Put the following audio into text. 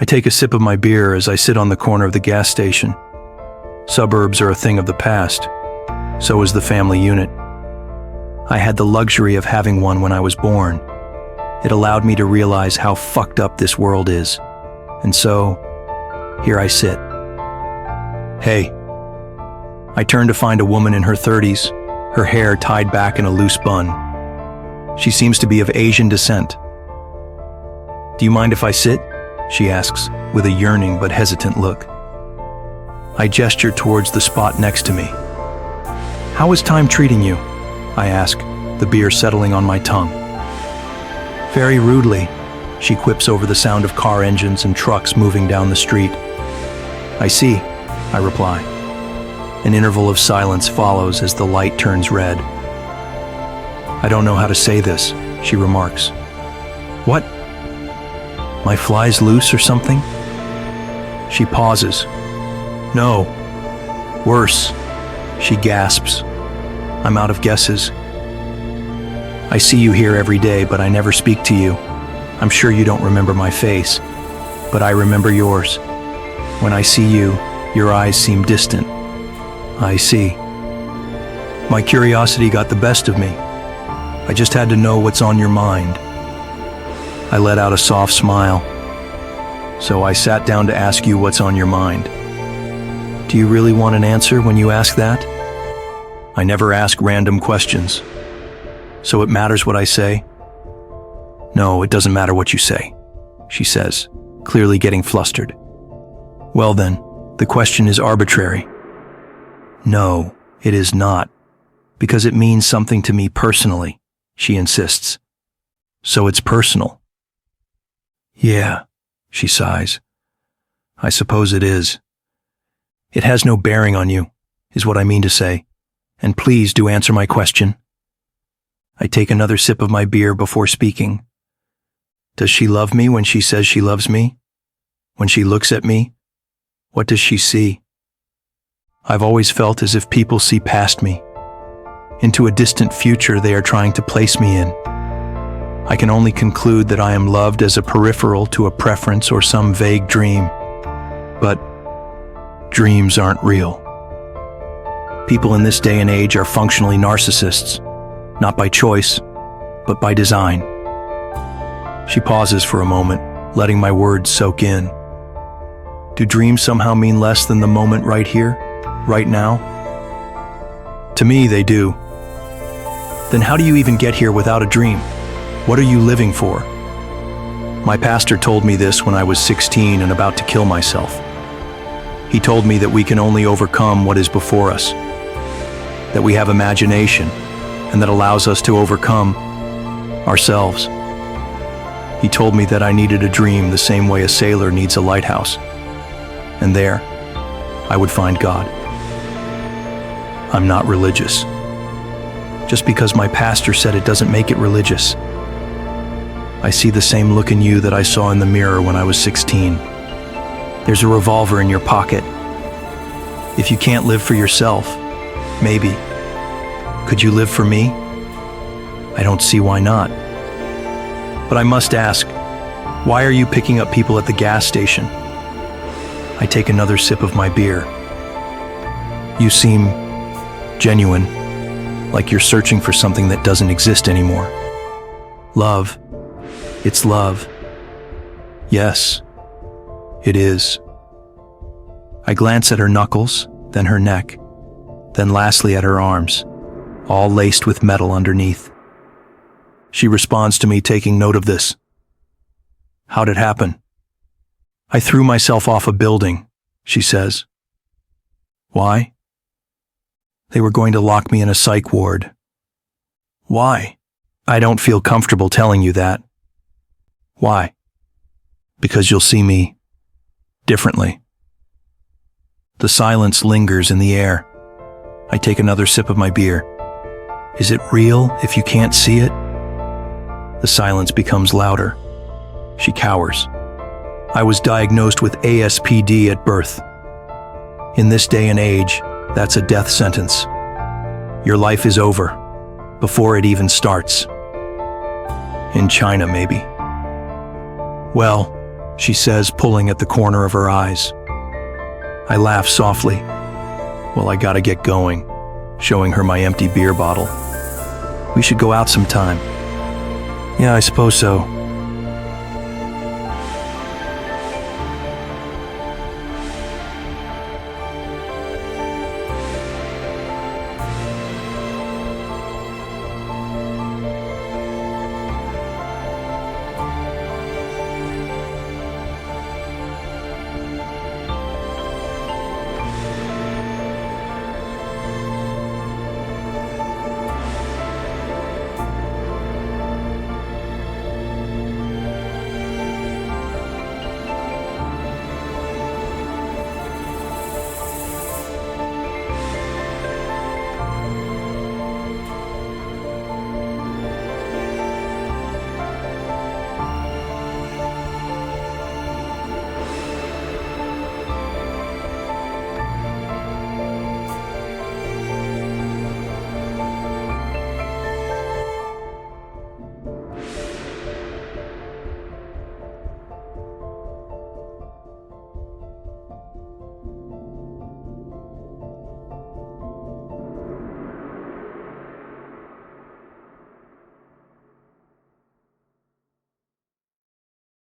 I take a sip of my beer as I sit on the corner of the gas station. Suburbs are a thing of the past. So is the family unit. I had the luxury of having one when I was born. It allowed me to realize how fucked up this world is. And so, here I sit. Hey. I turn to find a woman in her 30s, her hair tied back in a loose bun. She seems to be of Asian descent. Do you mind if I sit? She asks, with a yearning but hesitant look. I gesture towards the spot next to me. How is time treating you? I ask, the beer settling on my tongue. Very rudely, she quips over the sound of car engines and trucks moving down the street. I see, I reply. An interval of silence follows as the light turns red. I don't know how to say this, she remarks. What? My fly's loose or something? She pauses. No. Worse. She gasps. I'm out of guesses. I see you here every day, but I never speak to you. I'm sure you don't remember my face, but I remember yours. When I see you, your eyes seem distant. I see. My curiosity got the best of me. I just had to know what's on your mind. I let out a soft smile. So I sat down to ask you what's on your mind. Do you really want an answer when you ask that? I never ask random questions. So it matters what I say? No, it doesn't matter what you say, she says, clearly getting flustered. Well then, the question is arbitrary. No, it is not, because it means something to me personally, she insists. So it's personal. Yeah, she sighs. I suppose it is. It has no bearing on you, is what I mean to say. And please do answer my question. I take another sip of my beer before speaking. Does she love me when she says she loves me? When she looks at me, what does she see? I've always felt as if people see past me, into a distant future they are trying to place me in. I can only conclude that I am loved as a peripheral to a preference or some vague dream. But dreams aren't real. People in this day and age are functionally narcissists, not by choice, but by design. She pauses for a moment, letting my words soak in. Do dreams somehow mean less than the moment right here, right now? To me, they do. Then how do you even get here without a dream? What are you living for? My pastor told me this when I was 16 and about to kill myself. He told me that we can only overcome what is before us, that we have imagination, and that allows us to overcome ourselves. He told me that I needed a dream the same way a sailor needs a lighthouse, and there, I would find God. I'm not religious. Just because my pastor said it doesn't make it religious. I see the same look in you that I saw in the mirror when I was 16. There's a revolver in your pocket. If you can't live for yourself, maybe. Could you live for me? I don't see why not. But I must ask, why are you picking up people at the gas station? I take another sip of my beer. You seem genuine, like you're searching for something that doesn't exist anymore. Love. It's love. Yes, it is. I glance at her knuckles, then her neck, then lastly at her arms, all laced with metal underneath. She responds to me, taking note of this. How'd it happen? I threw myself off a building, she says. Why? They were going to lock me in a psych ward. Why? I don't feel comfortable telling you that. Why? Because you'll see me differently. The silence lingers in the air. I take another sip of my beer. Is it real if you can't see it? The silence becomes louder. She cowers. I was diagnosed with ASPD at birth. In this day and age, that's a death sentence. Your life is over, before it even starts. In China, maybe. Well, she says, pulling at the corner of her eyes. I laugh softly. Well, I gotta get going, showing her my empty beer bottle. We should go out sometime. Yeah, I suppose so.